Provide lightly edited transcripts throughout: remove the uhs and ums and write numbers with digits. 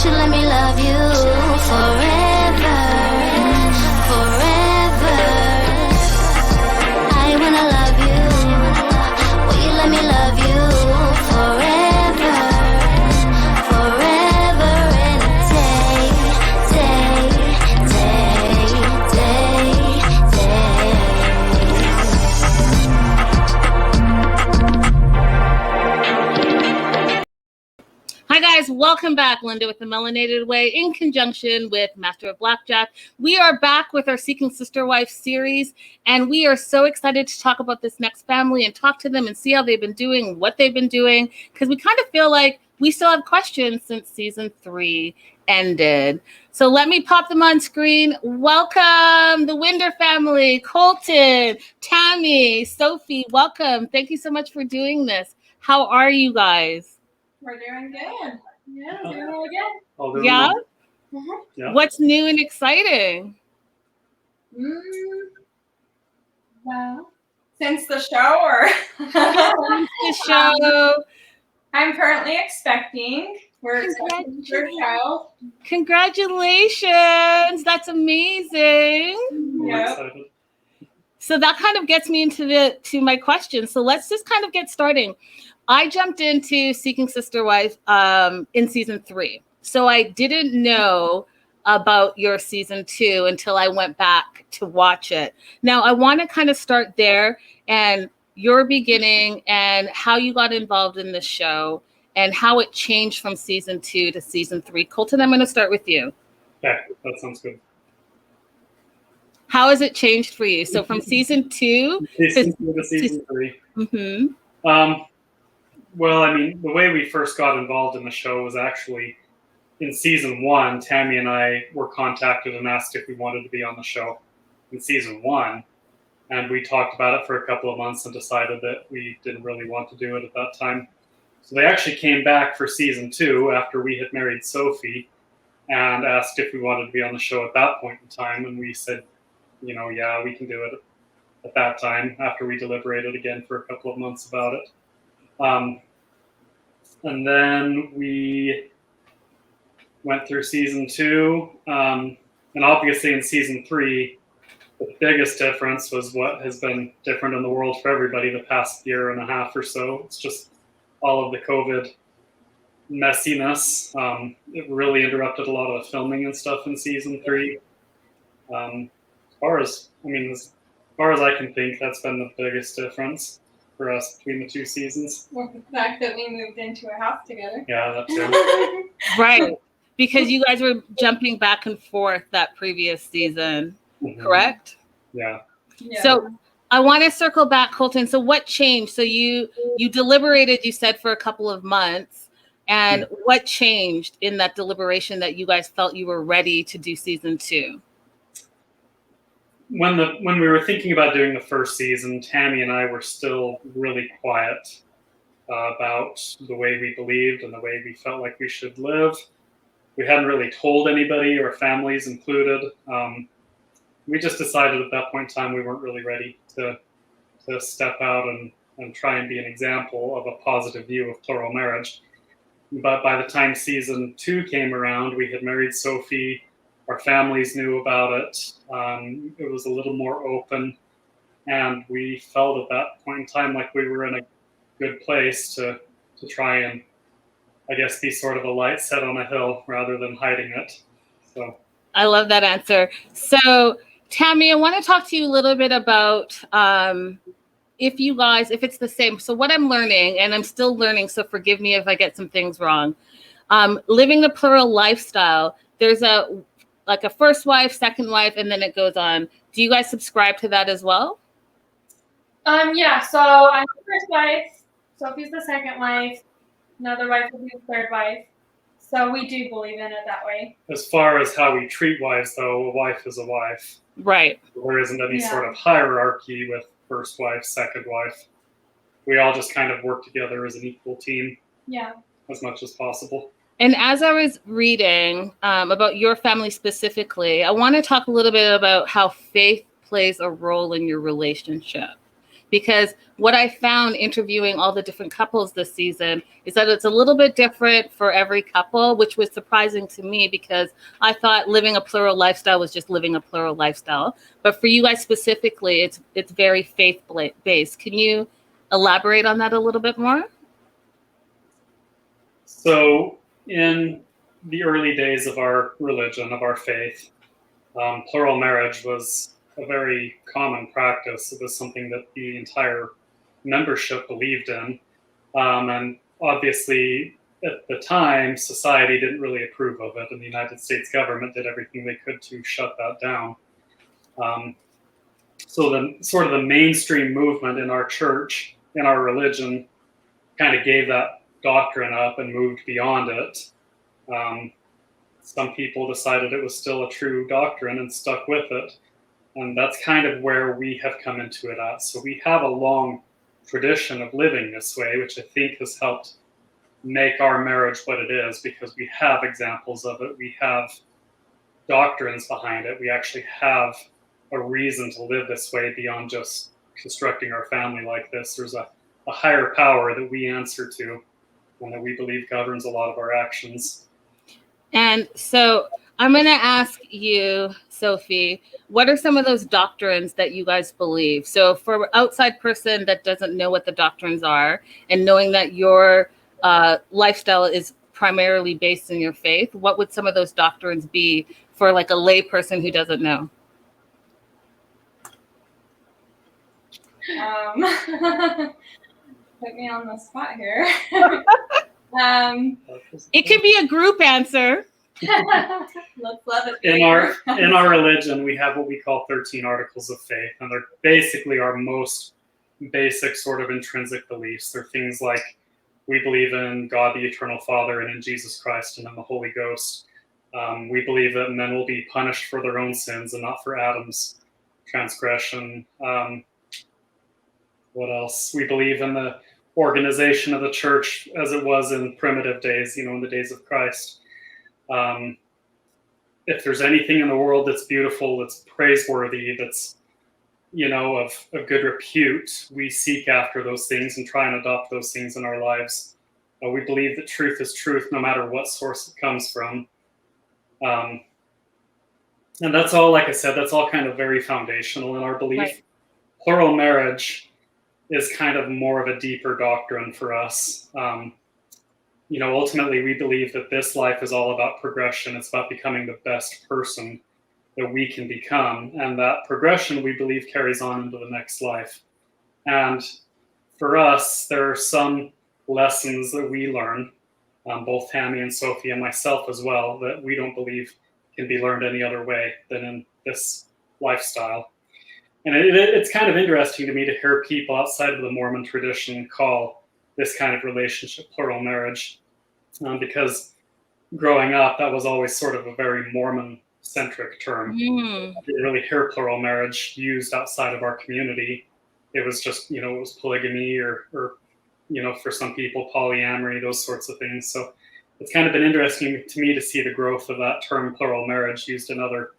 should let me love you forever, forever. I wanna love you. Will you let me love you forever, forever and a day, day, day, day, day. Hi guys, welcome back. Linda with the Melanated Way in conjunction with Master of Blackjack. We are back with our Seeking Sister Wife series, and we are so excited to talk about this next family and talk to them and see how they've been doing, what they've been doing, because we kind of feel like we still have questions since season 3 ended. So let me pop them on screen. Welcome, the Winder family, Colton, Tami, Sophie, welcome. Thank you so much for doing this. How are you guys? We're doing good. Yeah, doing really good. Yeah? Uh-huh. What's new and exciting? Well, since the show or The show. I'm currently expecting. We're expecting the third child. Congratulations. That's amazing. Yep. So that kind of gets me into my question. So let's just kind of get started. I jumped into Seeking Sister Wife in season 3. So I didn't know about your season 2 until I went back to watch it. Now I want to kind of start there and your beginning and how you got involved in the show and how it changed from season 2 to season 3. Colton, I'm going to start with you. Okay, that sounds good. How has it changed for you? So from season 2 to season 3. Mm-hmm. Well, I mean, the way we first got involved in the show was actually in season 1. Tami and I were contacted and asked if we wanted to be on the show in season 1. And we talked about it for a couple of months and decided that we didn't really want to do it at that time. So they actually came back for season 2 after we had married Sophie and asked if we wanted to be on the show at that point in time. And we said, you know, yeah, we can do it at that time after we deliberated again for a couple of months about it. And then we went through season 2, and obviously in season 3, the biggest difference was what has been different in the world for everybody the past year and a half or so. It's just all of the COVID messiness. It really interrupted a lot of the filming and stuff in season 3. As far as I can think, that's been the biggest difference for us between the 2 seasons. Well, the fact that we moved into a house together. Yeah, that too. Right. Because you guys were jumping back and forth that previous season, correct? Yeah. So I want to circle back, Colton. So what changed? So you deliberated, you said, for a couple of months. And what changed in that deliberation that you guys felt you were ready to do season 2? When we were thinking about doing the first season, Tami and I were still really quiet about the way we believed and the way we felt like we should live. We hadn't really told anybody, or families included. We just decided at that point in time we weren't really ready to step out and try and be an example of a positive view of plural marriage. But by the time season 2 came around, we had married Sophie. Our families knew about it. It was a little more open, and we felt at that point in time like we were in a good place to try and, I guess, be sort of a light set on a hill rather than hiding it. So I love that answer. So Tami, I want to talk to you a little bit about if it's the same. So what I'm learning, and I'm still learning, so forgive me if I get some things wrong. Living the plural lifestyle, there's a first wife, second wife, and then it goes on. Do you guys subscribe to that as well? Yeah, so I'm the first wife, Sophie's the second wife, another wife will be the third wife. So we do believe in it that way. As far as how we treat wives, though, a wife is a wife. Right. There isn't any sort of hierarchy with first wife, second wife. We all just kind of work together as an equal team. Yeah. As much as possible. And as I was reading about your family specifically, I want to talk a little bit about how faith plays a role in your relationship. because what I found interviewing all the different couples this season is that it's a little bit different for every couple, which was surprising to me because I thought living a plural lifestyle was just living a plural lifestyle. But for you guys specifically, it's very faith-based. Can you elaborate on that a little bit more? So in the early days of our religion, of our faith, plural marriage was a very common practice. It was something that the entire membership believed in. And obviously, at the time, society didn't really approve of it, and the United States government did everything they could to shut that down. So the mainstream movement in our church, in our religion, kind of gave that doctrine up and moved beyond it. Some people decided it was still a true doctrine and stuck with it. And that's kind of where we have come into it at. So we have a long tradition of living this way, which I think has helped make our marriage what it is, because we have examples of it. We have doctrines behind it. We actually have a reason to live this way beyond just constructing our family like this. There's a higher power that we answer to and that we believe governs a lot of our actions. And so I'm going to ask you, Sophie, what are some of those doctrines that you guys believe? So for an outside person that doesn't know what the doctrines are, and knowing that your lifestyle is primarily based in your faith, what would some of those doctrines be for like a lay person who doesn't know? Put me on the spot here. It could be a group answer. Let's love it. In our religion, we have what we call 13 articles of faith, and they're basically our most basic sort of intrinsic beliefs. They're things like we believe in God, the eternal Father, and in Jesus Christ, and in the Holy Ghost. We believe that men will be punished for their own sins and not for Adam's transgression. What else? We believe in the organization of the church as it was in primitive days, in the days of Christ. If there's anything in the world that's beautiful, that's praiseworthy, that's, of good repute, we seek after those things and try and adopt those things in our lives. We believe that truth is truth no matter what source it comes from. And that's all, like I said, that's all kind of very foundational in our belief. Right. Plural marriage is kind of more of a deeper doctrine for us. Ultimately, we believe that this life is all about progression. It's about becoming the best person that we can become. And that progression, we believe, carries on into the next life. And for us, there are some lessons that we learn, both Tami and Sophie and myself as well, that we don't believe can be learned any other way than in this lifestyle. And it's kind of interesting to me to hear people outside of the Mormon tradition call this kind of relationship plural marriage, because growing up, that was always sort of a very Mormon-centric term. I didn't really hear plural marriage used outside of our community. It was just, it was polygamy or for some people, polyamory, those sorts of things. So it's kind of been interesting to me to see the growth of that term plural marriage used in other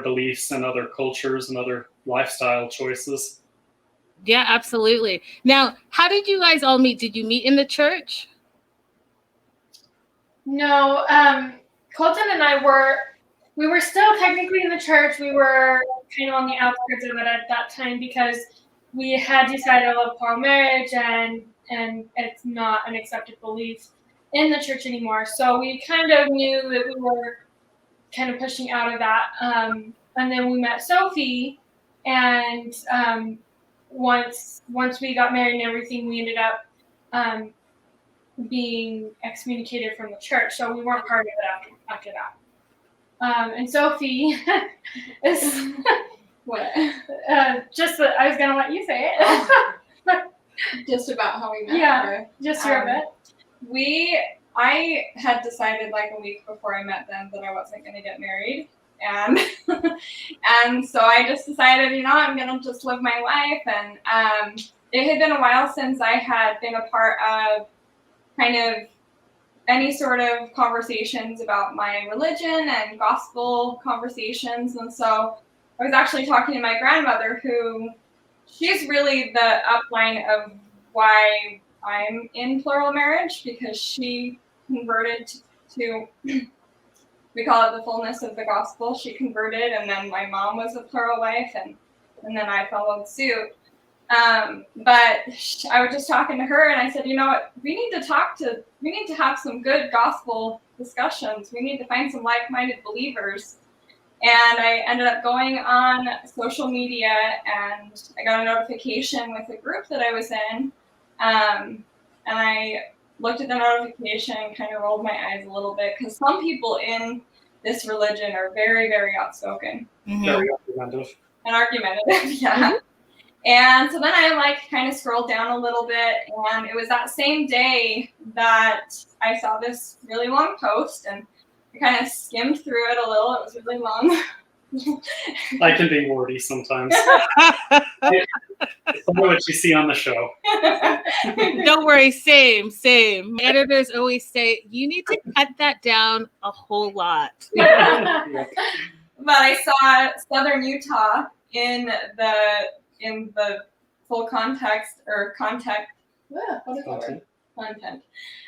beliefs and other cultures and other lifestyle choices. Yeah, absolutely. Now, how did you guys all meet? Did you meet in the church? No, Colton and I were still technically in the church. We were kind of on the outskirts of it at that time because we had decided to love plural marriage and it's not an accepted belief in the church anymore. So we kind of knew that we were kind of pushing out of that. And then we met Sophie, and once we got married and everything, we ended up being excommunicated from the church. So we weren't part of it after that. And Sophie is What? just that I was gonna let you say it. Just about how we met. Yeah, her. just your bit. I had decided like a week before I met them that I wasn't going to get married, and and so I just decided, I'm going to just live my life. And it had been a while since I had been a part of kind of any sort of conversations about my religion and gospel conversations, and so I was actually talking to my grandmother, who she's really the upline of why I'm in plural marriage, because she converted to we call it the fullness of the gospel. She converted, and then my mom was a plural wife, and then I followed suit. But I was just talking to her, and I said, you know what, we need to have some good gospel discussions. We need to find some like-minded believers. And I ended up going on social media, and I got a notification with the group that I was in. And I looked at the notification and kind of rolled my eyes a little bit, because some people in this religion are very, very outspoken. Very argumentative. And argumentative, yeah. And so then I kind of scrolled down a little bit, and it was that same day that I saw this really long post, and I kind of skimmed through it a little. It was really long. I can be wordy sometimes. Some of what you see on the show. Don't worry, same. Editors always say, you need to cut that down a whole lot. Yeah. But I saw Southern Utah in the full context or content. What is that word? Content.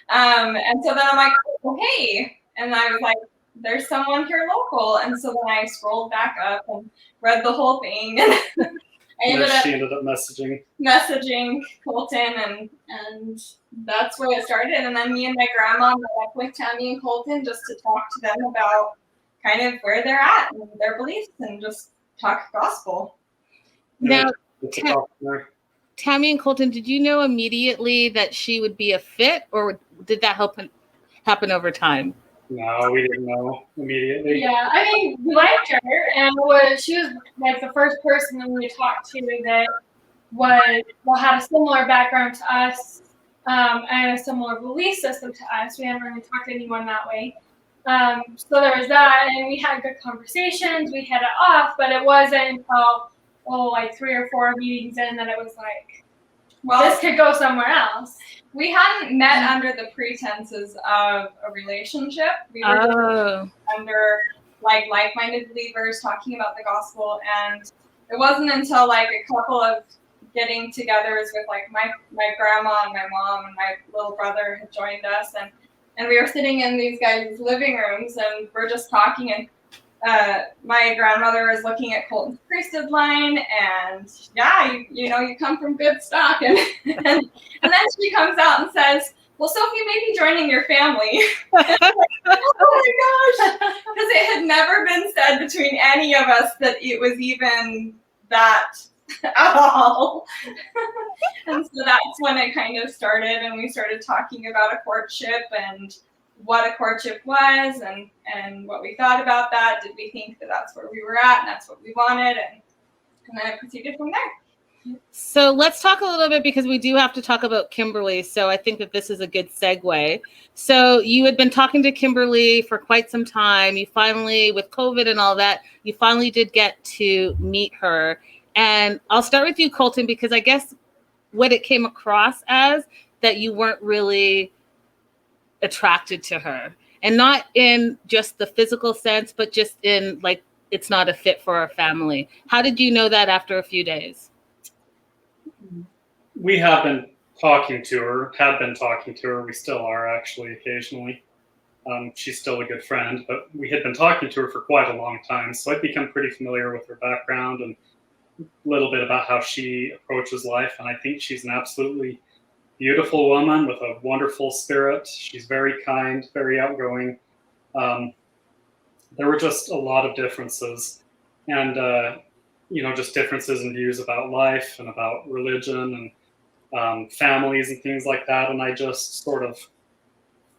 And so then I'm like, oh, hey. And I was like, there's someone here local. And so then I scrolled back up and read the whole thing. And she ended up messaging Colton, and that's where it started. And then me and my grandma met up with Tami and Colton just to talk to them about kind of where they're at and their beliefs, and just talk gospel. Now, Tami and Colton, did you know immediately that she would be a fit, or did that happen over time? No, we didn't know immediately. Yeah, I mean, we liked her, and she was like the first person that we talked to that had a similar background to us, and a similar belief system to us. We hadn't really talked to anyone that way. So there was that, and we had good conversations. We hit it off, but it wasn't until like 3 or 4 meetings in that it was like, well, this could go somewhere else. We hadn't met under the pretenses of a relationship. We were under like-minded believers talking about the gospel, and it wasn't until like a couple of getting togethers with like my grandma and my mom and my little brother had joined us, and we were sitting in these guys' living rooms, and we're just talking, and my grandmother was looking at Colton's priesthood line, and yeah, you come from good stock, and then she comes out and says, well, Sophie may be joining your family. Like, oh my gosh, because it had never been said between any of us that it was even that at all. And so that's when it kind of started, and we started talking about a courtship and what a courtship was, and what we thought about that. Did we think that that's where we were at and that's what we wanted, and then it proceeded from there. So let's talk a little bit, because we do have to talk about Kimberly. So I think that this is a good segue. So you had been talking to Kimberly for quite some time. You finally, with COVID and all that, you finally did get to meet her. And I'll start with you, Colton, because I guess what it came across as that you weren't really attracted to her, and not in just the physical sense, but just in like, it's not a fit for our family. How did you know that after a few days? We have been talking to her. We still are, actually, occasionally. She's still a good friend, but we had been talking to her for quite a long time. So I'd become pretty familiar with her background and a little bit about how she approaches life. And I think she's an absolutely beautiful woman with a wonderful spirit. She's very kind, very outgoing. There were just a lot of differences, and just differences in views about life and about religion and families and things like that. And I just sort of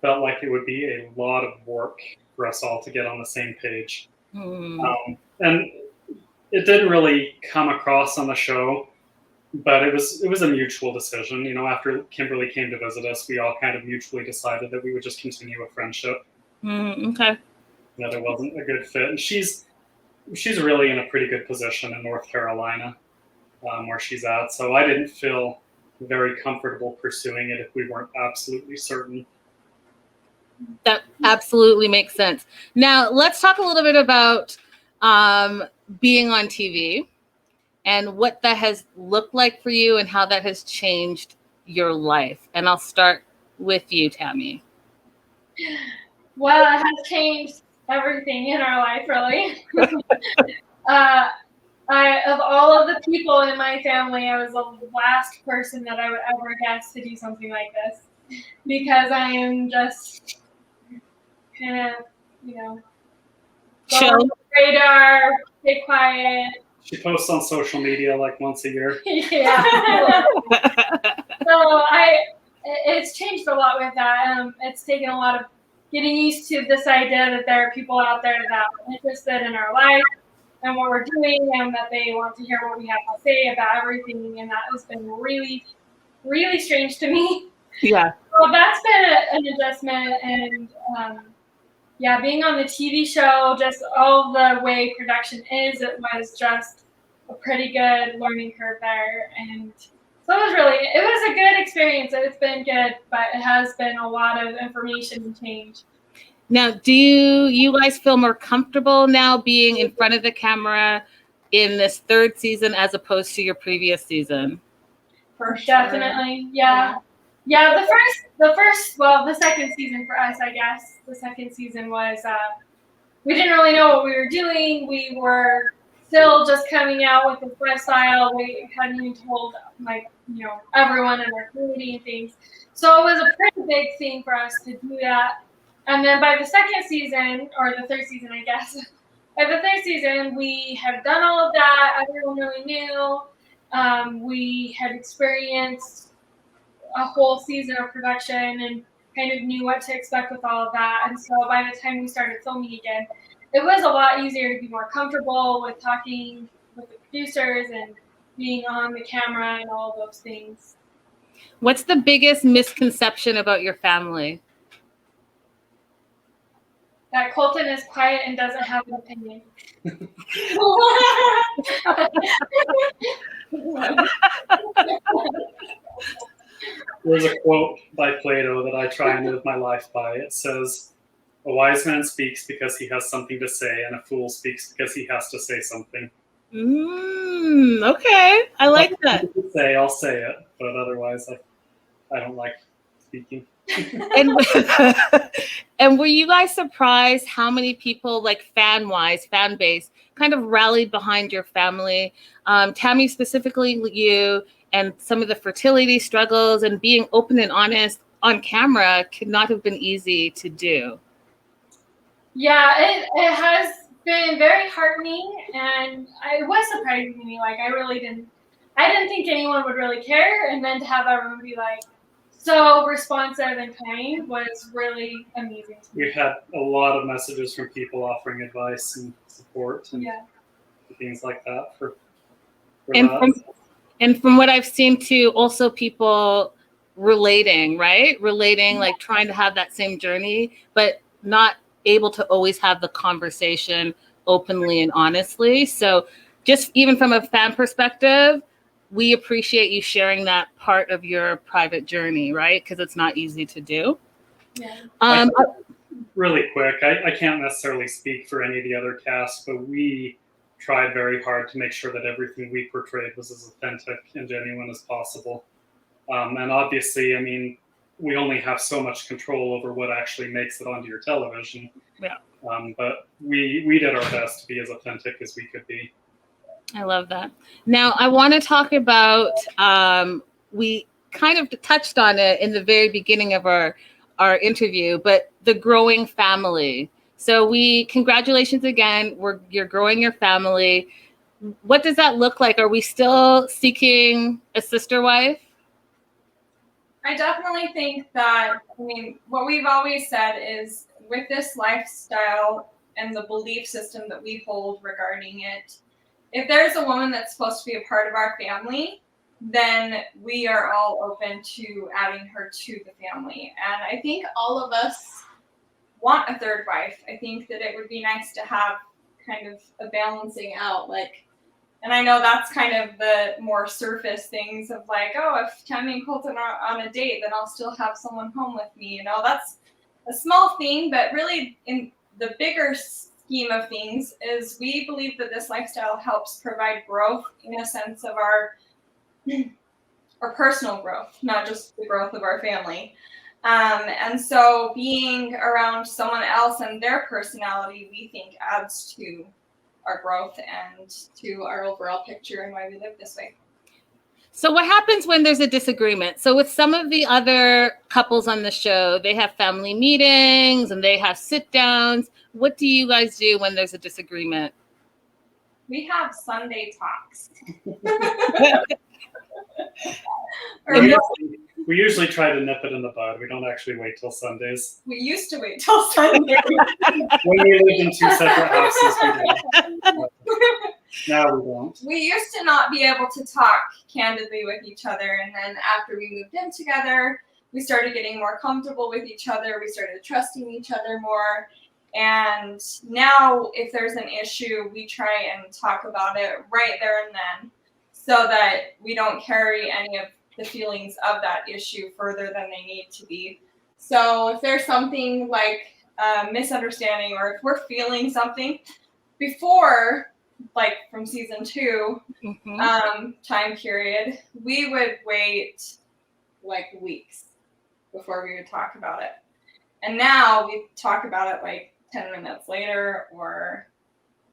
felt like it would be a lot of work for us all to get on the same page. And it didn't really come across on the show, but it was a mutual decision. After Kimberly came to visit us, we all kind of mutually decided that we would just continue a friendship. Okay. That it wasn't a good fit. And she's really in a pretty good position in North Carolina, where she's at. So I didn't feel very comfortable pursuing it if we weren't absolutely certain. That absolutely makes sense. Now let's talk a little bit about being on TV. and what that has looked like for you and how that has changed your life. And I'll start with you, Tami. Well, it has changed everything in our life, really. Of all of the people in my family, I was the last person that I would ever guess to do something like this, because I am just kind of, go Chill. on the radar, stay quiet. She posts on social media like once a year. Yeah. So it's changed a lot with that. It's taken a lot of getting used to this idea that there are people out there that are interested in our life and what we're doing, and that they want to hear what we have to say about everything, and that has been really, really strange to me. Yeah. Well, that's been an adjustment, and being on the TV show, just all the way production is, it was just a pretty good learning curve there, and so it was a good experience. It's been good, but it has been a lot of information and change. Now, do you guys feel more comfortable now being in front of the camera in this third season as opposed to your previous season? For sure. Definitely, yeah. The second season for us, I guess. The second season was, we didn't really know what we were doing. We were still just coming out with the lifestyle. We hadn't even told, everyone in our community and things. So it was a pretty big thing for us to do that. And then by the second season, or the third season, I guess, by the third season, we had done all of that. Everyone really knew. We had experienced a whole season of production and kind of knew what to expect with all of that. And so by the time we started filming again, it was a lot easier to be more comfortable with talking with the producers and being on the camera and all those things. What's the biggest misconception about your family? That Colton is quiet and doesn't have an opinion. There's a quote by Plato that I try and live my life by. It says, "A wise man speaks because he has something to say, and a fool speaks because he has to say something." Okay, I like that. I'll say it, but otherwise, I don't like speaking. And were you guys surprised how many people, like fan base, kind of rallied behind your family? Tami, specifically you, and some of the fertility struggles and being open and honest on camera could not have been easy to do. Yeah, it has been very heartening, and it was surprising to me. Like, I didn't think anyone would really care, and then to have everyone be like so responsive and kind was really amazing. We had a lot of messages from people offering advice and support and things like that for and from what I've seen too, also people relating, like trying to have that same journey, but not able to always have the conversation openly and honestly. So just even from a fan perspective, we appreciate you sharing that part of your private journey, right? Because it's not easy to do. Yeah. Really quick, I can't necessarily speak for any of the other cast, but we tried very hard to make sure that everything we portrayed was as authentic and genuine as possible. And obviously, I mean, we only have so much control over what actually makes it onto your television. Yeah. But we did our best to be as authentic as we could be. I love that. Now, I want to talk about, we kind of touched on it in the very beginning of our interview, but the growing family. So congratulations again. You're growing your family. What does that look like? Are we still seeking a sister wife? I definitely think that, what we've always said is with this lifestyle and the belief system that we hold regarding it, if there's a woman that's supposed to be a part of our family, then we are all open to adding her to the family. And I think all of us want a third wife. I think that it would be nice to have kind of a balancing out, and I know that's kind of the more surface things of if Tami and Colton are on a date, then I'll still have someone home with me. That's a small thing, but really in the bigger scheme of things is we believe that this lifestyle helps provide growth in a sense of our personal growth, not just the growth of our family. And so being around someone else and their personality, we think adds to our growth and to our overall picture and why we live this way. So what happens when there's a disagreement? So with some of the other couples on the show, they have family meetings and they have sit downs. What do you guys do when there's a disagreement? We have Sunday talks. We usually try to nip it in the bud. We don't actually wait till Sundays. We used to wait till Sunday. When we lived in 2 separate houses, we did. Now we don't. We used to not be able to talk candidly with each other, and then after we moved in together, we started getting more comfortable with each other. We started trusting each other more. And now if there's an issue, we try and talk about it right there and then so that we don't carry any of the feelings of that issue further than they need to be. So if there's something like a misunderstanding or if we're feeling something before, like from season 2 time period, we would wait like weeks before we would talk about it. And now we talk about it like 10 minutes later or,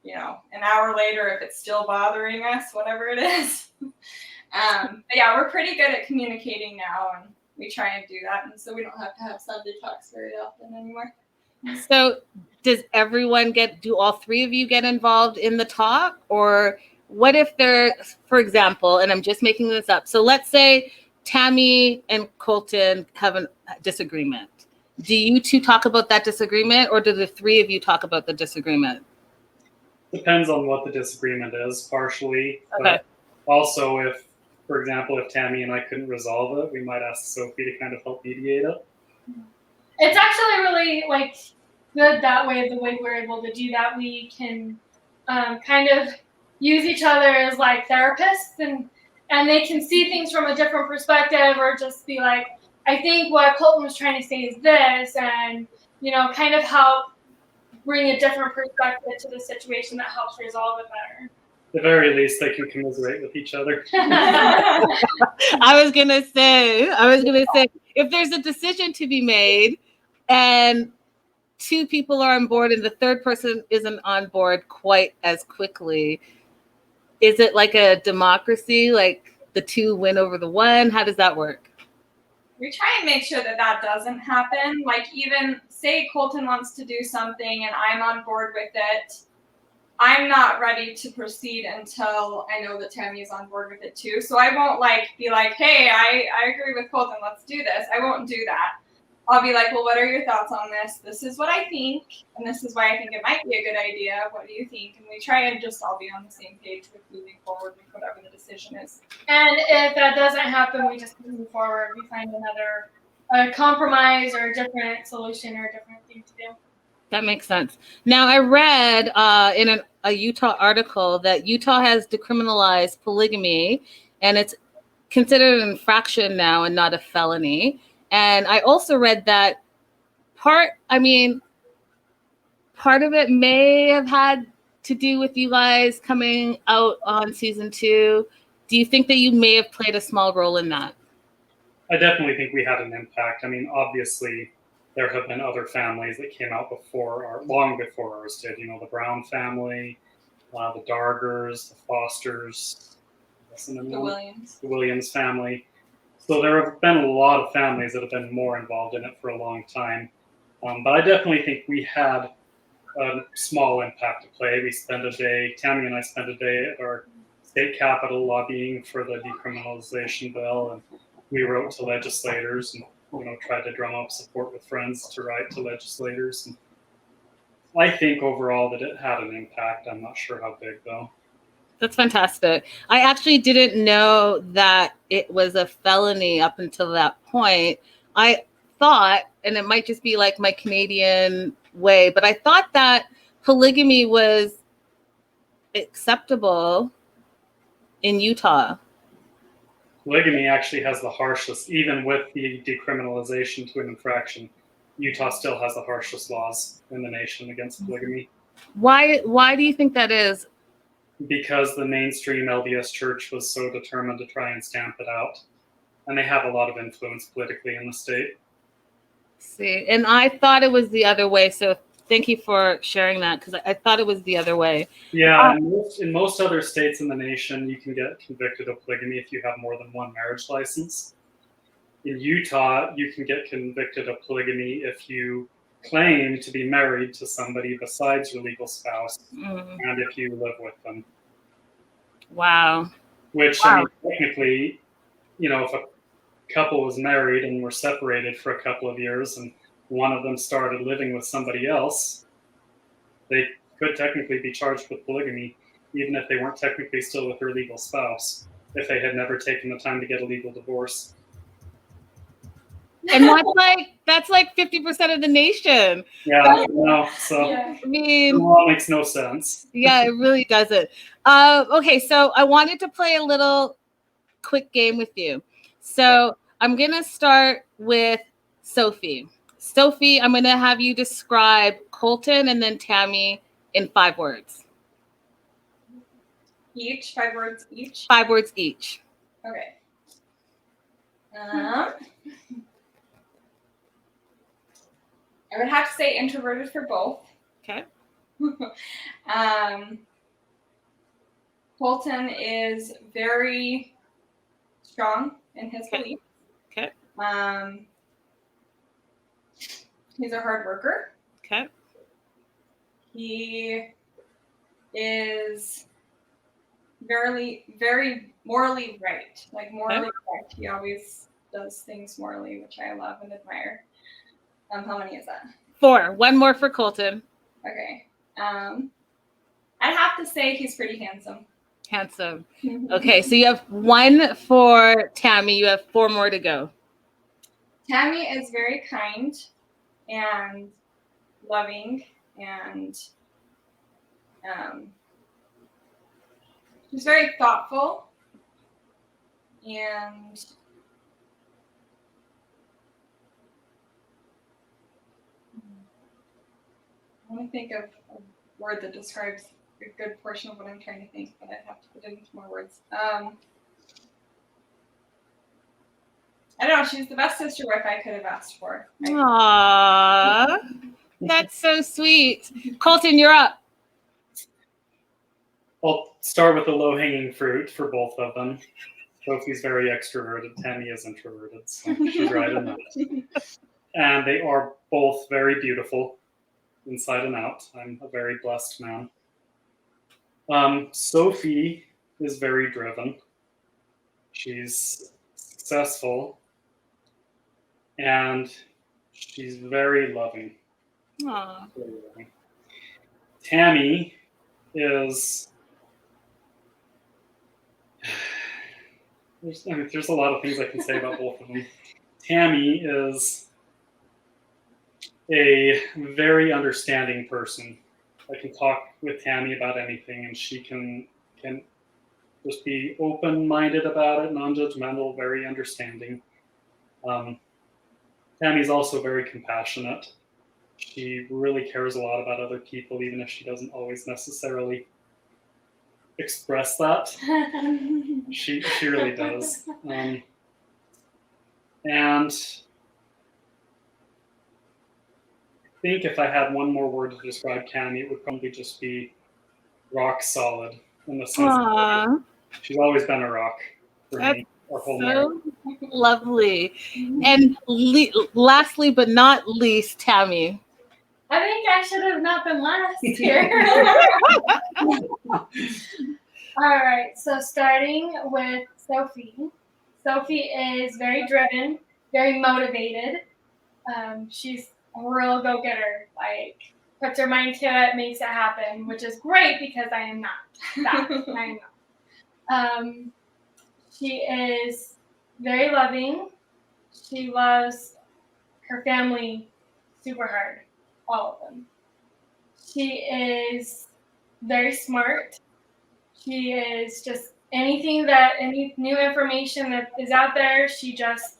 an hour later if it's still bothering us, whatever it is. But yeah, we're pretty good at communicating now, and we try and do that. And so we don't have to have Sunday talks very often anymore. So does everyone do all 3 of you get involved in the talk? Or what if they're, for example, and I'm just making this up. So let's say Tami and Colton have a disagreement. Do you 2 talk about that disagreement, or do the 3 of you talk about the disagreement? Depends on what the disagreement is, partially. Okay. But also, if, for example, if Tami and I couldn't resolve it, we might ask Sophie to kind of help mediate it. It's actually really good that way. The way we're able to do that, we can kind of use each other as like therapists, and they can see things from a different perspective, or just be like, I think what Colton was trying to say is this, and kind of help bring a different perspective to the situation that helps resolve it better. At the very least, they can commiserate with each other. I was gonna say, if there's a decision to be made and 2 people are on board and the third person isn't on board quite as quickly, is it like a democracy? Like the 2 win over the 1? How does that work? We try and make sure that doesn't happen. Like, even say Colton wants to do something and I'm on board with it, I'm not ready to proceed until I know that Tami is on board with it too. So I won't be like, hey, I agree with Colton, let's do this. I won't do that. I'll be like, well, what are your thoughts on this? This is what I think, and this is why I think it might be a good idea. What do you think? And we try and just all be on the same page with moving forward with whatever the decision is. And if that doesn't happen, we just move forward. We find another compromise or a different solution or a different thing to do. That makes sense. Now, I read in a Utah article that Utah has decriminalized polygamy, and it's considered an infraction now and not a felony. And I also read that part of it may have had to do with you guys coming out on season 2. Do you think that you may have played a small role in that? I definitely think we had an impact. Obviously, there have been other families that came out long before ours did. The Brown family, the Dargers, the Fosters, the Williams family. So there have been a lot of families that have been more involved in it for a long time. But I definitely think we had a small impact to play. Tami and I spent a day at our state capitol lobbying for the decriminalization bill, and we wrote to legislators and tried to drum up support with friends to write to legislators. And I think overall that it had an impact. I'm not sure how big though. That's fantastic. I actually didn't know that it was a felony up until that point. I thought, and it might just be like my Canadian way, but I thought that polygamy was acceptable in Utah. Polygamy actually has the harshest, even with the decriminalization to an infraction, Utah still has the harshest laws in the nation against polygamy. Why do you think that is? Because the mainstream LDS church was so determined to try and stamp it out. And they have a lot of influence politically in the state. See, and I thought it was the other way. So thank you for sharing that, because I thought it was the other way. Yeah, in most other states in the nation, you can get convicted of polygamy if you have more than one marriage license. In Utah, you can get convicted of polygamy if you claim to be married to somebody besides your legal spouse, and if you live with them. Wow. Which, I mean, technically, you know, if a couple was married and were separated for a couple of years and one of them started living with somebody else, they could technically be charged with polygamy, even if they weren't technically still with their legal spouse, if they had never taken the time to get a legal divorce. And that's like 50% of the nation. Yeah, no, so I mean, the law makes no sense. Yeah, it really doesn't. Okay, so I wanted to play a little quick game with you. So I'm gonna start with Sophie. Sophie, I'm gonna have you describe Colton and then Tami in 5 words. Each 5 words each. 5 words each. Okay. I would have to say introverted for both. Okay. Colton is very strong in his beliefs. Okay. He's a hard worker. Okay. He is very, very morally right. Like morally right. He always does things morally, which I love and admire. How many is that? 4. 1 more for Colton. Okay. I'd have to say he's pretty handsome. Handsome. Okay, so you have 1 for Tami. You have 4 more to go. Tami is very kind and loving, and she's very thoughtful, and I want to think of a word that describes a good portion of what I'm trying to think, but I'd have to put it into more words. I don't know. She's the best sister wife I could have asked for. Aww, that's so sweet. Colton, you're up. I'll start with the low-hanging fruit for both of them. Sophie's very extroverted. Tami is introverted, so she's right in that. And they are both very beautiful, inside and out. I'm a very blessed man. Sophie is very driven. She's successful, and she's very loving. Aww. Very loving. Tami is... There's a lot of things I can say about both of them. Tami is a very understanding person. I can talk with Tami about anything, and she can just be open-minded about it, non-judgmental, very understanding. Tami's also very compassionate. She really cares a lot about other people, even if she doesn't always necessarily express that. She really does. And I think if I had one more word to describe Tami, it would probably just be rock solid, in the sense that she's always been a rock for me. Our whole marriage. Lovely. And lastly but not least, Tami. I think I should have not been last here. All right, so starting with Sophie. Sophie is very driven, very motivated. She's a real go-getter, like puts her mind to it, makes it happen, which is great because I am not that. I am not. She is very loving. She loves her family super hard, all of them. She is very smart. She is just any new information that is out there, she just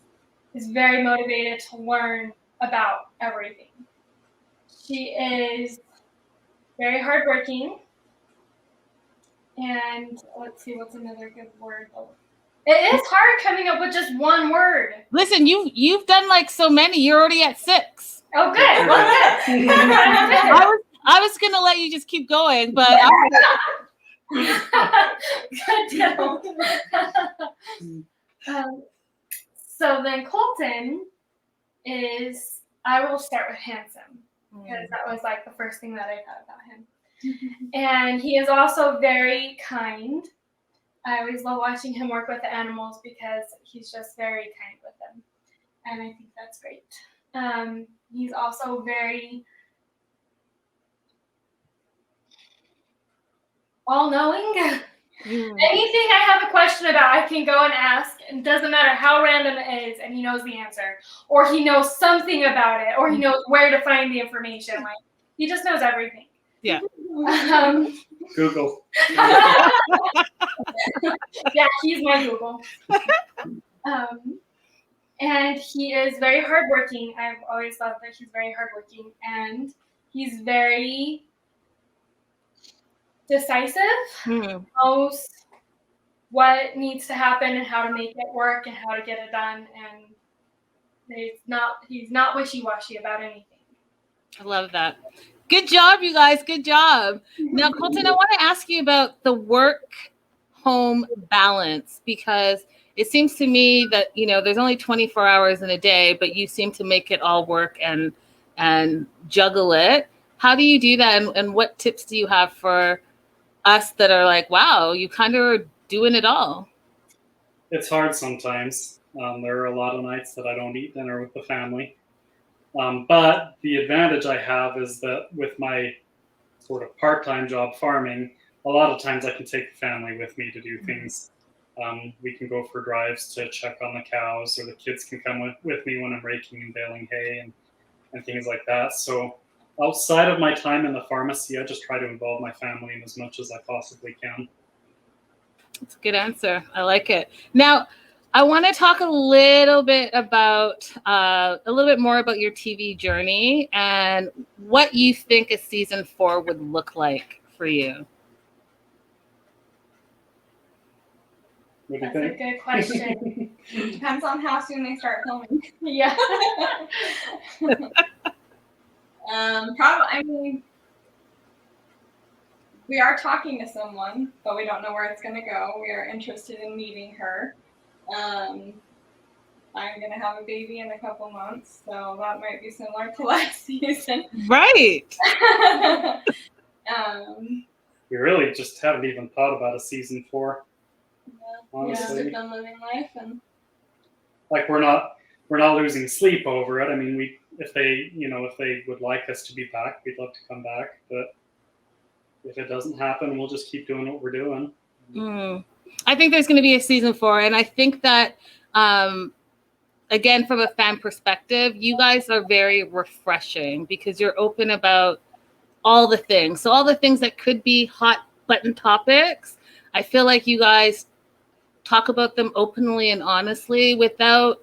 is very motivated to learn about everything. She is very hardworking. And let's see, what's another good word? It is hard coming up with just one word. Listen, you've done like so many. You're already at 6. Oh, good. Well, good. I was gonna let you just keep going, but good deal. So then Colton is, I will start with handsome, because that was like the first thing that I thought about him. And he is also very kind. I always love watching him work with the animals because he's just very kind with them. And I think that's great. He's also very all-knowing. Anything I have a question about, I can go and ask. It doesn't matter how random it is, and he knows the answer. Or he knows something about it, or he knows where to find the information. Like, he just knows everything. Yeah. Google. Yeah, he's my Google. And he is very hardworking. I've always thought that he's very hardworking, and he's very decisive. Knows what needs to happen and how to make it work and how to get it done. And he's not wishy-washy about anything. I love that. Good job, you guys. Good job. Now, Colton, I want to ask you about the work-home balance, because it seems to me that, there's only 24 hours in a day, but you seem to make it all work and juggle it. How do you do that? And what tips do you have for us that are like, wow, you kind of are doing it all? It's hard sometimes. There are a lot of nights that I don't eat dinner with the family. But the advantage I have is that with my sort of part-time job farming, a lot of times I can take the family with me to do things. We can go for drives to check on the cows, or the kids can come with me when I'm raking and baling hay and things like that. So outside of my time in the pharmacy, I just try to involve my family in as much as I possibly can. That's a good answer. I like it. Now, I want to talk a little bit more about your TV journey and what you think a season 4 would look like for you. That's a good question. Depends on how soon they start filming. Yeah. Probably, we are talking to someone, but we don't know where it's going to go. We are interested in meeting her. I'm going to have a baby in a couple months, so that might be similar to last season. Right. We really just haven't even thought about a season 4. Honestly, done living life, and like we're not losing sleep over it. I mean, if they would like us to be back, we'd love to come back. But if it doesn't happen, we'll just keep doing what we're doing. I think there's going to be a season 4, and I think that again, from a fan perspective, you guys are very refreshing because you're open about all the things. So all the things that could be hot button topics, I feel like you guys talk about them openly and honestly without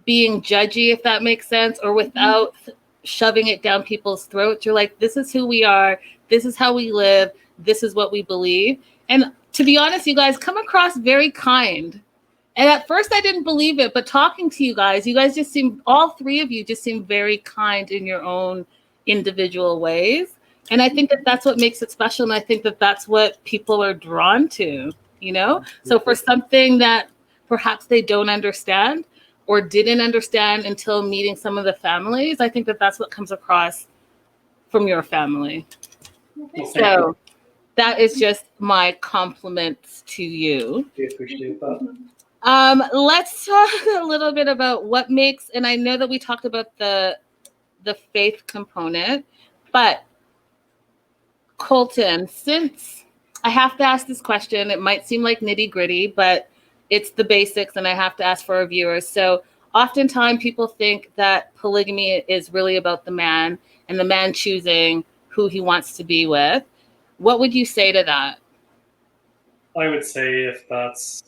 being judgy, if that makes sense, or without shoving it down people's throats. You're like, this is who we are. This is how we live. This is what we believe. And to be honest, you guys come across very kind. And at first I didn't believe it, but talking to you guys just seem, all 3 of you just seem very kind in your own individual ways. And I think that that's what makes it special. And I think that that's what people are drawn to, So for something that perhaps they don't understand or didn't understand until meeting some of the families, I think that that's what comes across from your family. So that is just my compliments to you. We appreciate that. Let's talk a little bit about what makes, and I know that we talked about the faith component, but Colton, since I have to ask this question, it might seem like nitty gritty, but it's the basics and I have to ask for our viewers. So oftentimes people think that polygamy is really about the man and the man choosing who he wants to be with. What would you say to that? I would say if that's,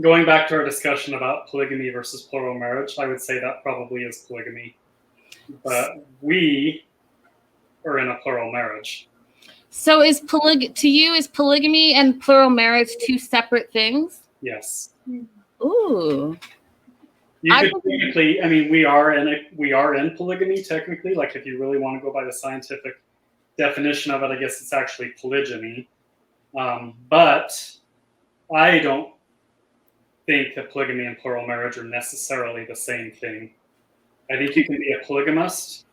going back to our discussion about polygamy versus plural marriage, I would say that probably is polygamy. But we or in a plural marriage. So is polygamy and plural marriage two separate things? Yes. Ooh. You could technically, I mean, we are in polygamy technically. Like if you really want to go by the scientific definition of it, I guess it's actually polygyny. But I don't think that polygamy and plural marriage are necessarily the same thing. I think you can be a polygamist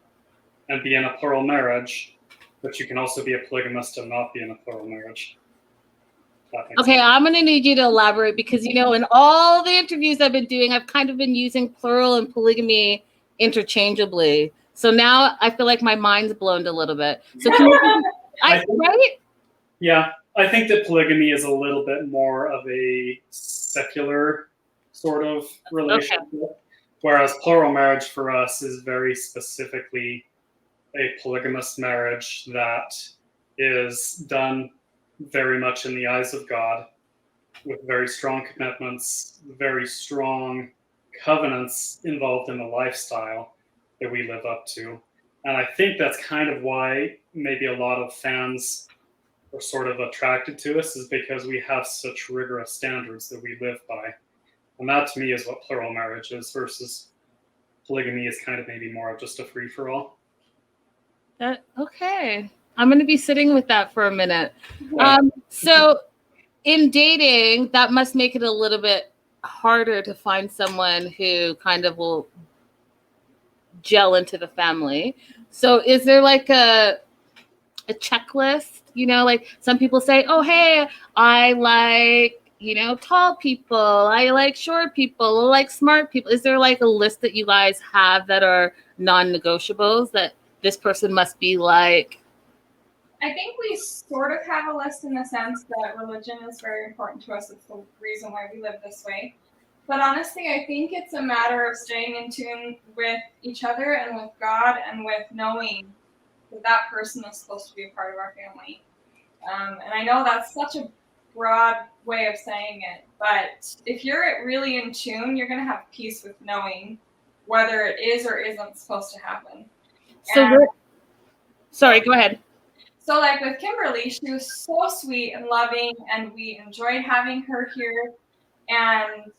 and be in a plural marriage, but you can also be a polygamist and not be in a plural marriage. Okay, I'm going to need you to elaborate because, you know, in all the interviews I've been doing, I've kind of been using plural and polygamy interchangeably. So now I feel like my mind's blown a little bit. So can you, right? Yeah, I think that polygamy is a little bit more of a secular sort of relationship, whereas plural marriage for us is very specifically a polygamous marriage that is done very much in the eyes of God, with very strong commitments, very strong covenants involved in the lifestyle that we live up to. And I think that's kind of why maybe a lot of fans are sort of attracted to us, is because we have such rigorous standards that we live by. And that to me is what plural marriage is, versus polygamy is kind of maybe more of just a free-for-all. Okay. I'm going to be sitting with that for a minute. So in dating, that must make it a little bit harder to find someone who kind of will gel into the family. So is there like a checklist? You know, like some people say, oh, hey, I like, you know, tall people. I like short people. I like smart people. Is there like a list that you guys have that are non-negotiables that this person must be like? I think we sort of have a list in the sense that religion is very important to us. It's the reason why we live this way. But honestly, I think it's a matter of staying in tune with each other and with God and with knowing that that person is supposed to be a part of our family. And I know that's such a broad way of saying it, but if you're really in tune, you're going to have peace with knowing whether it is or isn't supposed to happen. So, sorry, go ahead. So like with Kimberly, she was so sweet and loving, and we enjoyed having her here. And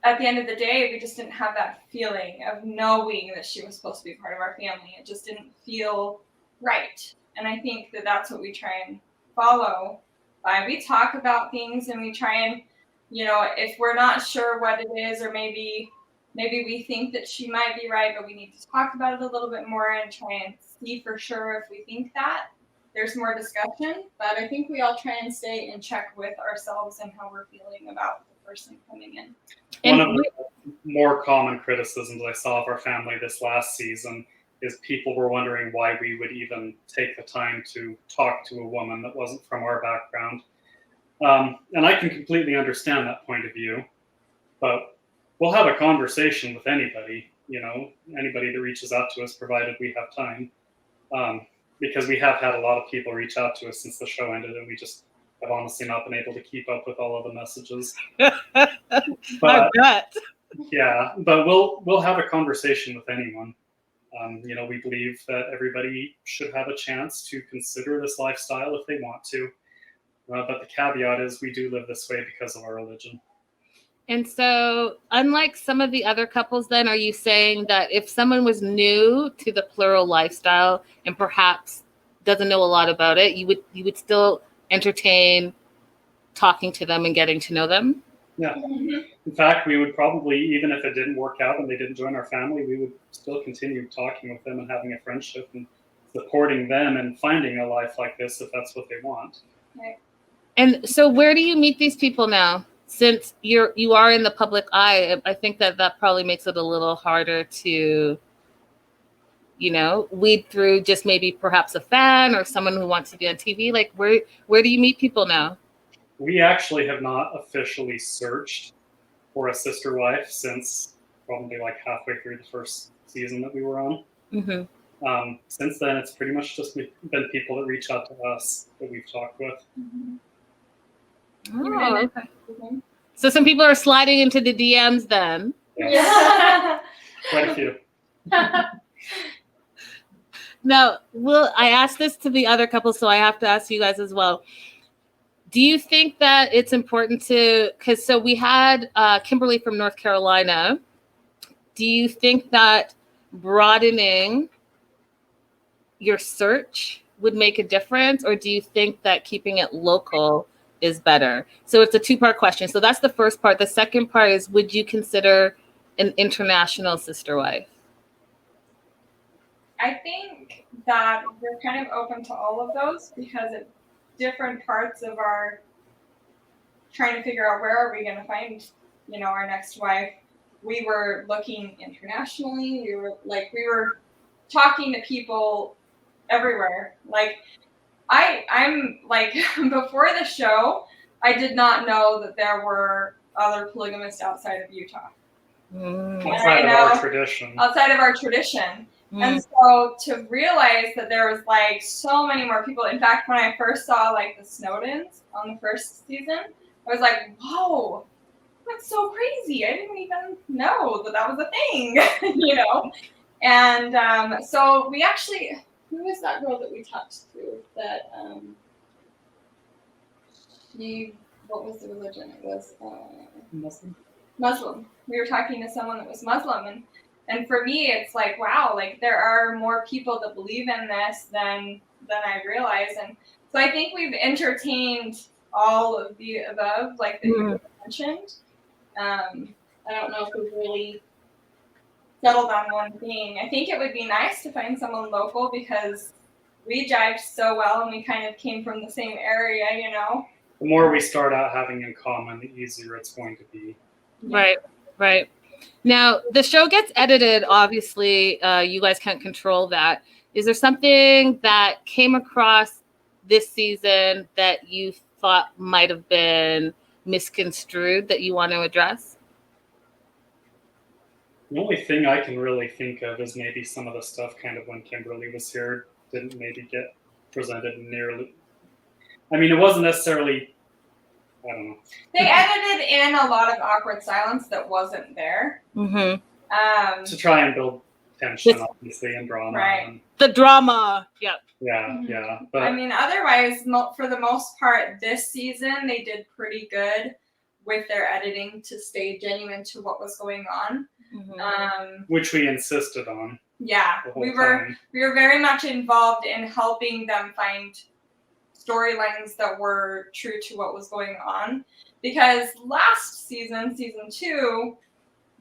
at the end of the day, we just didn't have that feeling of knowing that she was supposed to be part of our family. It just didn't feel right. And I think that that's what we try and follow by. We talk about things and we try and, you know, if we're not sure what it is, or maybe we think that she might be right, but we need to talk about it a little bit more and try and see for sure if we think that. There's more discussion, but I think we all try and stay in check with ourselves and how we're feeling about the person coming in. One of the more common criticisms I saw of our family this last season is people were wondering why we would even take the time to talk to a woman that wasn't from our background. And I can completely understand that point of view, but we'll have a conversation with anybody, you know, anybody that reaches out to us, provided we have time. Because we have had a lot of people reach out to us since the show ended, and we just have honestly not been able to keep up with all of the messages. I bet. Yeah, but we'll have a conversation with anyone. You know, we believe that everybody should have a chance to consider this lifestyle if they want to. But the caveat is we do live this way because of our religion. And so, unlike some of the other couples, then, are you saying that if someone was new to the plural lifestyle and perhaps doesn't know a lot about it, you would still entertain talking to them and getting to know them? Yeah. In fact, we would probably, even if it didn't work out and they didn't join our family, we would still continue talking with them and having a friendship and supporting them and finding a life like this if that's what they want. Right. And so, where do you meet these people now? Since you are in the public eye, I think that probably makes it a little harder to, you know, weed through just maybe perhaps a fan or someone who wants to be on TV. Like, where do you meet people now? We actually have not officially searched for a sister wife since probably like halfway through the first season that we were on. Mm-hmm. Since then, it's pretty much just been people that reach out to us that we've talked with. Mm-hmm. Oh, okay. Mm-hmm. So some people are sliding into the DMs then. Yeah. Quite a few. Now, I asked this to the other couple, so I have to ask you guys as well. Do you think that it's important because we had Kimberly from North Carolina. Do you think that broadening your search would make a difference, or do you think that keeping it local is better? So it's a two-part question. So that's the first part. The second part is, would you consider an international sister wife? I think that we're kind of open to all of those because at different parts of our trying to figure out where are we going to find, our next wife. We were looking internationally. We were talking to people everywhere. Like I'm like before the show, I did not know that there were other polygamists outside of Utah. Outside of our tradition. And so to realize that there was like so many more people. In fact, when I first saw like the Snowdens on the first season, I was like, whoa, that's so crazy. I didn't even know that was a thing, And so we actually, who was that girl that we talked to that what was the religion? It was Muslim. We were talking to someone that was Muslim, and for me, it's like, wow, like there are more people that believe in this than I realize. And so I think we've entertained all of the above, like that you mentioned. I don't know if we've really settled on one thing. I think it would be nice to find someone local because we jived so well and we kind of came from the same area, The more we start out having in common, the easier it's going to be. Right. Now, the show gets edited, obviously. You guys can't control that. Is there something that came across this season that you thought might have been misconstrued that you want to address? The only thing I can really think of is maybe some of the stuff kind of when Kimberly was here didn't maybe get presented nearly. I mean, it wasn't necessarily, I don't know. They edited in a lot of awkward silence that wasn't there. Mm-hmm. To try and build tension, obviously, and drama. Right. And, the drama, yeah. Yeah. But I mean, otherwise, for the most part, this season, they did pretty good with their editing to stay genuine to what was going on. Which we insisted on. Yeah, we were very much involved in helping them find storylines that were true to what was going on, because last season 2,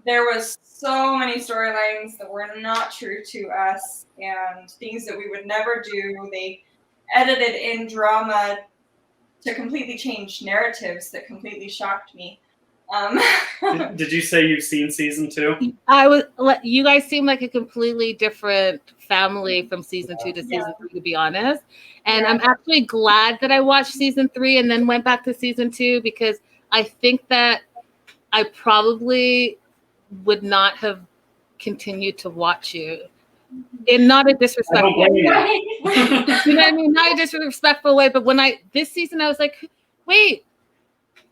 there was so many storylines that were not true to us and things that we would never do. They edited in drama to completely change narratives that completely shocked me. Did you say you've seen season 2? You guys seem like a completely different family from season 2 to season 3, to be honest. And I'm actually glad that I watched season 3 and then went back to season 2, because I think that I probably would not have continued to watch you. In not a disrespectful way. You know what I mean? Not a disrespectful way, but this season I was like, wait,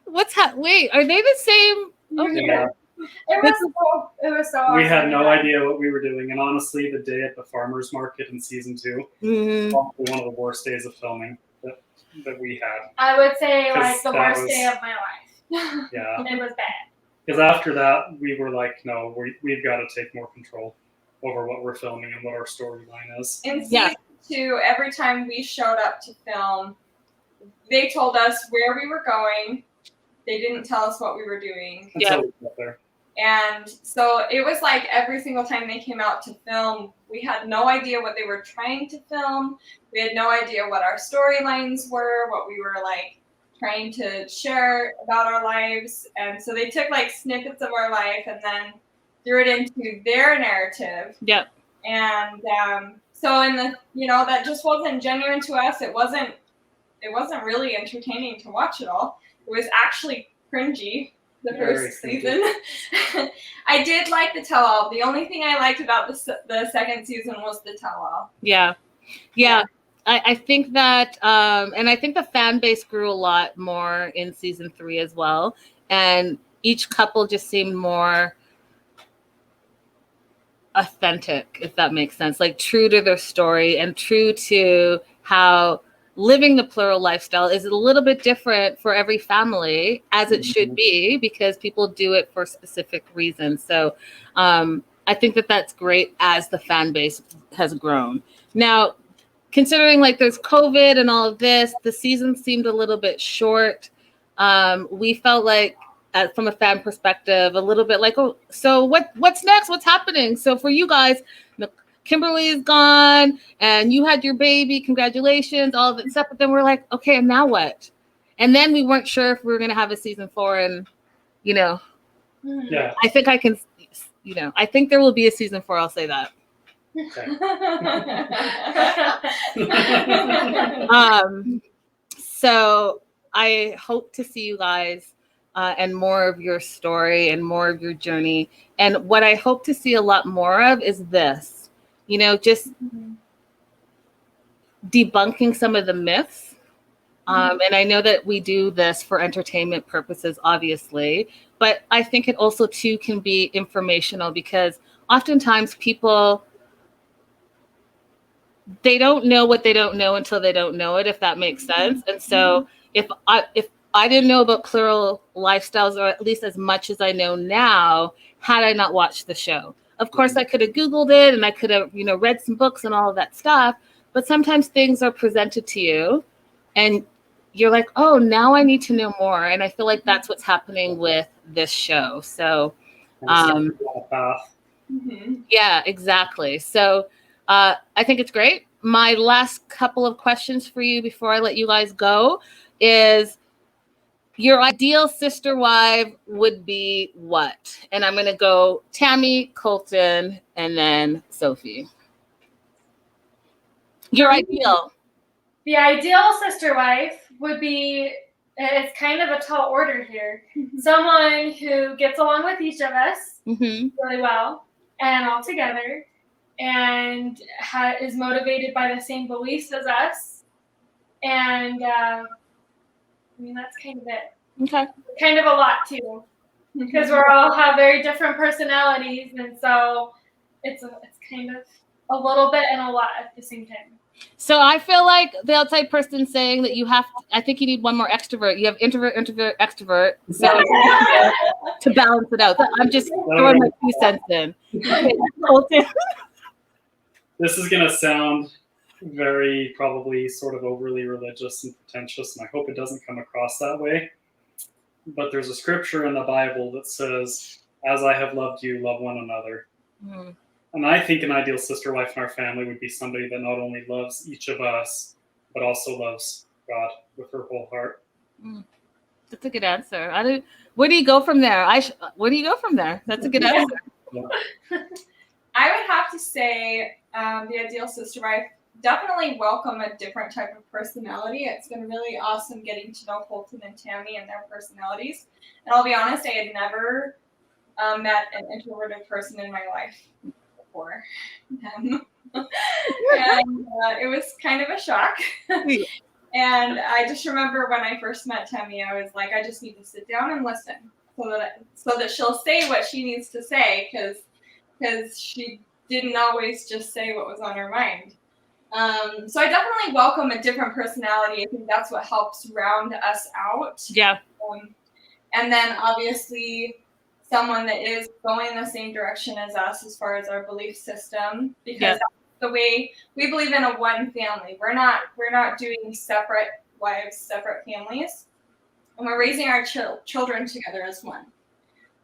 wait, are they the same? Okay. Yeah. It was so awesome. We had no idea what we were doing, and honestly, the day at the farmer's market in season 2, probably one of the worst days of filming that we had. I would say like the worst day of my life. Yeah. It was bad. Because after that, we were like, no, we've got to take more control over what we're filming and what our storyline is. In season 2, every time we showed up to film, they told us where we were going. They didn't tell us what we were doing. Until we got there. And so it was like every single time they came out to film, we had no idea what they were trying to film. We had no idea what our storylines were, what we were like trying to share about our lives. And so they took like snippets of our life and then threw it into their narrative. Yeah. And so in the, that just wasn't genuine to us. It wasn't really entertaining to watch it all. It was actually cringy the first season. I did like the tell-all. The only thing I liked about the second season was the tell-all. Yeah. I think that, and I think the fan base grew a lot more in season 3 as well. And each couple just seemed more authentic, if that makes sense, like true to their story and true to how living the plural lifestyle is a little bit different for every family, as it should be, because people do it for specific reasons. So I think that that's great as the fan base has grown. Now, considering like there's COVID and all of this, the season seemed a little bit short. We felt like, from a fan perspective, a little bit like, oh, so what's next? What's happening? So for you guys, Kimberly is gone and you had your baby. Congratulations, all of that stuff. But then we're like, okay, and now what? And then we weren't sure if we were going to have a season 4. And, you know, Yeah. I think I can, you know, I think there will be a season 4. I'll say that. So I hope to see you guys and more of your story and more of your journey. And what I hope to see a lot more of is this, you know, just debunking some of the myths. And I know that we do this for entertainment purposes, obviously, but I think it also too can be informational, because oftentimes people, they don't know what they don't know until they don't know it, if that makes sense. And so if I didn't know about plural lifestyles, or at least as much as I know now, had I not watched the show. Of course, I could have Googled it and I could have, you know, read some books and all of that stuff. But sometimes things are presented to you and you're like, oh, now I need to know more. And I feel like that's what's happening with this show. So, yeah, exactly. So I think it's great. My last couple of questions for you before I let you guys go is, your ideal sister wife would be what? And I'm going to go Tami, Colton, and then Sophie. Your ideal. The ideal sister wife would be, it's kind of a tall order here, someone who gets along with each of us really well and all together, and is motivated by the same beliefs as us. And I mean, that's kind of it. Okay. Kind of a lot too, because we're all have very different personalities, and so it's kind of a little bit and a lot at the same time. So I feel like the outside person saying that you have, I think you need one more extrovert. You have introvert, extrovert, so to balance it out. I'm just throwing my 2 cents in. Okay, Colton. This is going to sound very probably sort of overly religious and pretentious, and I hope it doesn't come across that way. But there's a scripture in the Bible that says, as I have loved you, love one another. And I think an ideal sister wife in our family would be somebody that not only loves each of us, but also loves God with her whole heart. That's a good answer. Where do you go from there? Where do you go from there? That's a good answer. I would have to say the ideal sister wife, definitely welcome a different type of personality. It's been really awesome getting to know Colton and Tami and their personalities. And I'll be honest, I had never met an introverted person in my life before them. And it was kind of a shock. And I just remember when I first met Tami, I was like, I just need to sit down and listen so that she'll say what she needs to say, because she didn't always just say what was on her mind. So I definitely welcome a different personality. I think that's what helps round us out. Yeah. And then obviously someone that is going the same direction as us as far as our belief system, because that's the way we believe in, a one family. We're not doing separate wives, separate families, and we're raising our children together as one.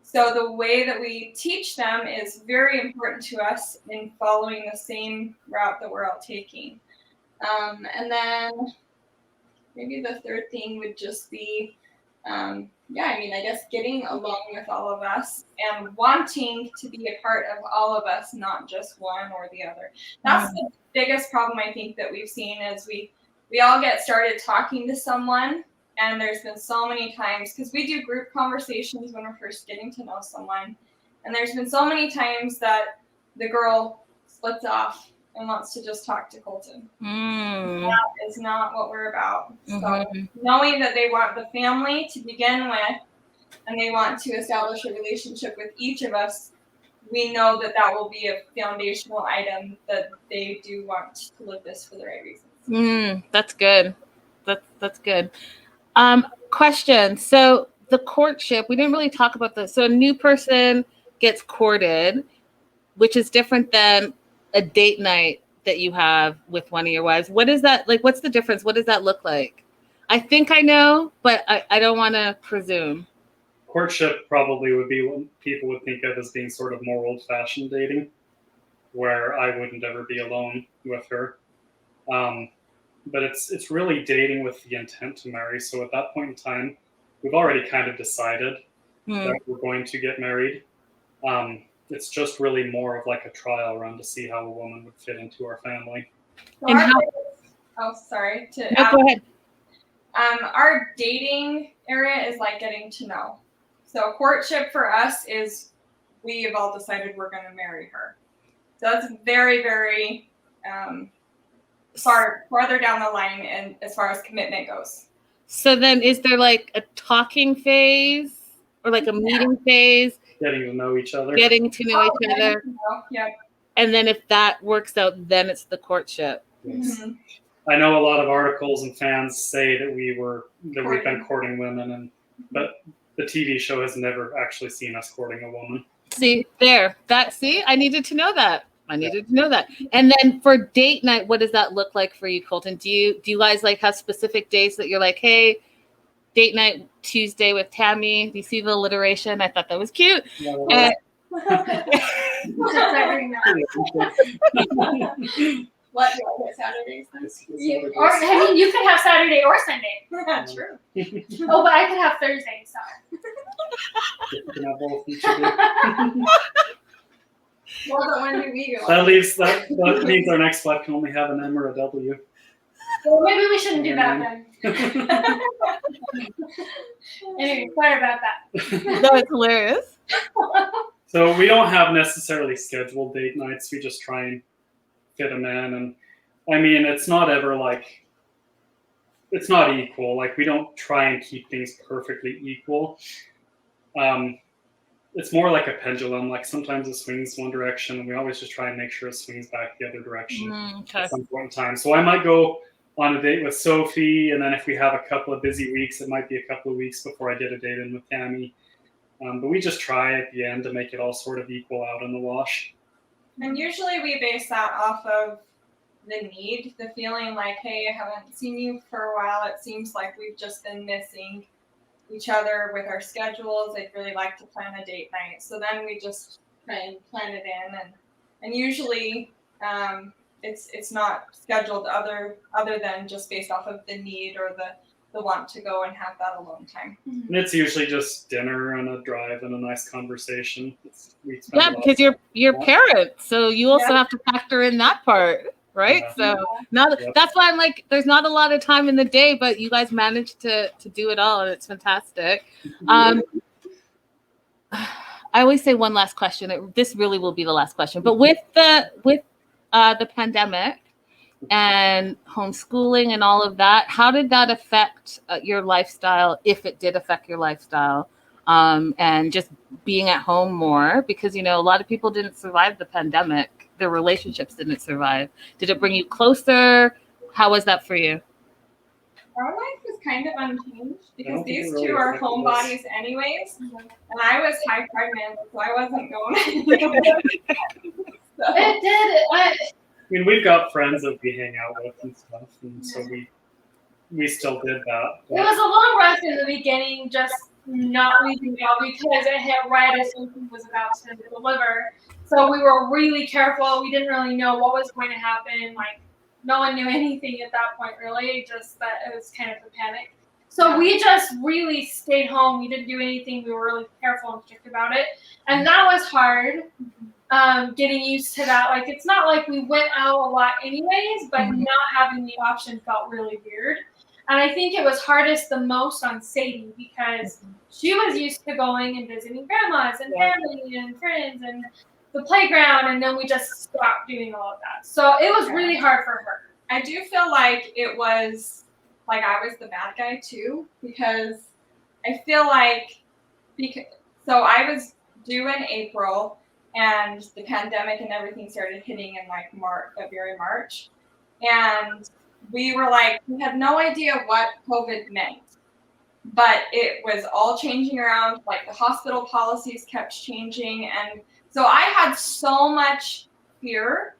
So the way that we teach them is very important to us in following the same route that we're all taking. And then maybe the third thing would just be, I guess getting along with all of us and wanting to be a part of all of us, not just one or the other. That's the biggest problem I think that we've seen is we all get started talking to someone. And there's been so many times, because we do group conversations when we're first getting to know someone. And there's been so many times that the girl splits off and wants to just talk to Colton. That is not what we're about. So knowing that they want the family to begin with, and they want to establish a relationship with each of us, we know that will be a foundational item that they do want to live this for the right reasons. That's good. That's good. Question. So the courtship, we didn't really talk about this. So a new person gets courted, which is different than a date night that you have with one of your wives. What is that like? What's the difference? What does that look like? I think I know, but I don't want to presume. Courtship probably would be what people would think of as being sort of more old-fashioned dating, where I wouldn't ever be alone with her. But it's really dating with the intent to marry. So at that point in time, we've already kind of decided that we're going to get married. It's just really more of like a trial run to see how a woman would fit into our family. So And go ahead. Our dating area is like getting to know. So courtship for us is we have all decided we're going to marry her. So that's very, very farther down the line, and as far as commitment goes. So then, is there like a talking phase or like a meeting phase? Getting to know each other. Yeah. And then if that works out, then it's the courtship. Yes. Mm-hmm. I know a lot of articles and fans say that we've been courting women, but the TV show has never actually seen us courting a woman. See, I needed to know that. And then for date night, what does that look like for you, Colton? Do you guys like have specific days that you're like, hey, date night Tuesday with Tami? Do you see the alliteration? I thought that was cute. Yeah, What do I get Saturdays? You could have Saturday or Sunday. True. Oh, but I could have Thursday. So. You can have both each other. Well, but when do we go? That means our next flight can only have an M or a W. Well, maybe we shouldn't do that then. Anyway, sorry about that. That was hilarious. So we don't have necessarily scheduled date nights. We just try and fit them in. And I mean, it's not ever like, it's not equal. Like we don't try and keep things perfectly equal. It's more like a pendulum. Like sometimes it swings one direction, and we always just try and make sure it swings back the other direction at some point in time. So I might go on a date with Sophie, and then if we have a couple of busy weeks, it might be a couple of weeks before I get a date in with Tami. But we just try at the end to make it all sort of equal out in the wash. And usually we base that off of the need, the feeling like, hey, I haven't seen you for a while. It seems like we've just been missing each other with our schedules. I'd really like to plan a date night. So then we just try and plan it in, and usually it's not scheduled other than just based off of the need or the want to go and have that alone time. And it's usually just dinner and a drive and a nice conversation. Because you're parents, so you also have to factor in that part. Right. Yeah. So that's why I'm like, there's not a lot of time in the day, but you guys managed to do it all, and it's fantastic. I always say one last question. This really will be the last question. But with the pandemic and homeschooling and all of that, how did that affect your lifestyle, if it did affect your lifestyle, and just being at home more? Because, a lot of people didn't survive the pandemic. Their relationships didn't survive. Did it bring you closer? How was that for you? Our life was kind of unchanged because these two are homebodies anyways. And I was high pregnant, so I wasn't going anywhere. It did. I mean, we've got friends that we hang out with and stuff, and so we still did that. It was a long rough in the beginning, just not leaving out because it hit right as Sophie was about to deliver. So we were really careful. We didn't really know what was going to happen. Like, no one knew anything at that point, really, just that it was kind of a panic. So we just really stayed home. We didn't do anything. We were really careful and strict about it. And that was hard, getting used to that. Like, it's not like we went out a lot anyways, but not having the option felt really weird. And I think it was hardest the most on Sadie because she was used to going and visiting grandmas and family and friends and the playground, and then we just stopped doing all of that. So it was really hard for her. I do feel like it was like I was the bad guy too, because I feel like so I was due in April, and the pandemic and everything started hitting in like February, March. And we were like, we had no idea what COVID meant, but it was all changing around. Like the hospital policies kept changing. And so I had so much fear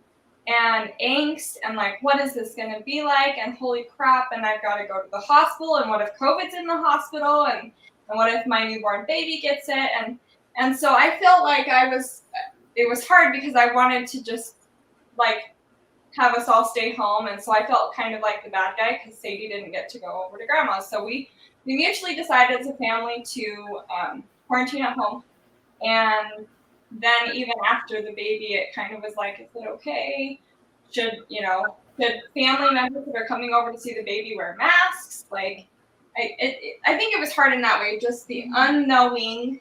and angst and like, what is this going to be like? And holy crap. And I've got to go to the hospital. And what if COVID's in the hospital? And what if my newborn baby gets it? And so I felt like it was hard because I wanted to just like have us all stay home. And so I felt kind of like the bad guy because Sadie didn't get to go over to grandma's. So we mutually decided as a family to quarantine at home. And then even after the baby, it kind of was like, is it okay? Should family members that are coming over to see the baby wear masks? Like, I think it was hard in that way, just the unknowing,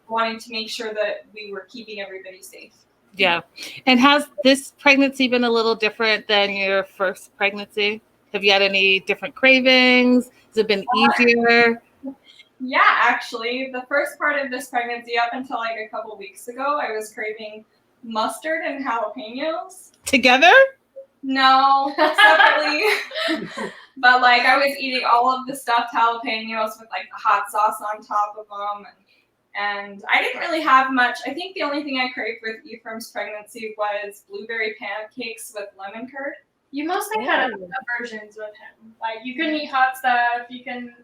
wanting to make sure that we were keeping everybody safe. Yeah. And has this pregnancy been a little different than your first pregnancy? Have you had any different cravings? Has it been easier? Yeah, actually, the first part of this pregnancy up until like a couple weeks ago, I was craving mustard and jalapenos. Together? No, separately. But like I was eating all of the stuffed jalapenos with like the hot sauce on top of them. And I didn't really have much. I think the only thing I craved with Ephraim's pregnancy was blueberry pancakes with lemon curd. You mostly had aversions with him. Like you couldn't eat hot stuff.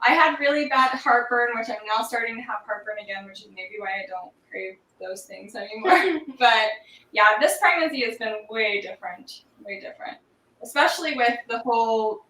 I had really bad heartburn, which I'm now starting to have heartburn again, which is maybe why I don't crave those things anymore. But yeah, this pregnancy has been way different, especially with the whole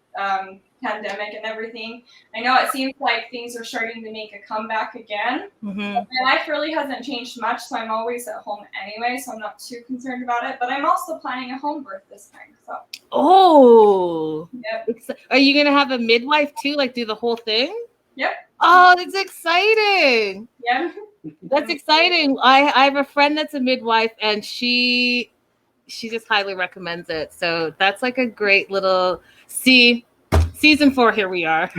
pandemic and everything. I know it seems like things are starting to make a comeback again. Mm-hmm. My life really hasn't changed much, so I'm always at home anyway, so I'm not too concerned about it. But I'm also planning a home birth this time. So. Oh. Yep. Are you gonna have a midwife too? Like do the whole thing? Yep. Oh, that's exciting. Yep. That's exciting. I have a friend that's a midwife, and she just highly recommends it. So that's like a great little season 4. Here we are.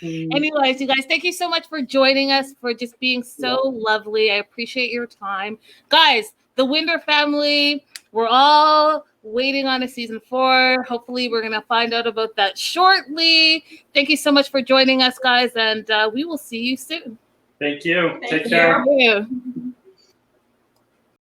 Anyways, you guys, thank you so much for joining us, for just being so lovely. I appreciate your time, guys. The Winder family, we're all waiting on a season 4. Hopefully, we're gonna find out about that shortly. Thank you so much for joining us, guys, and we will see you soon. Thank you. Thank Take you. care. Thank you.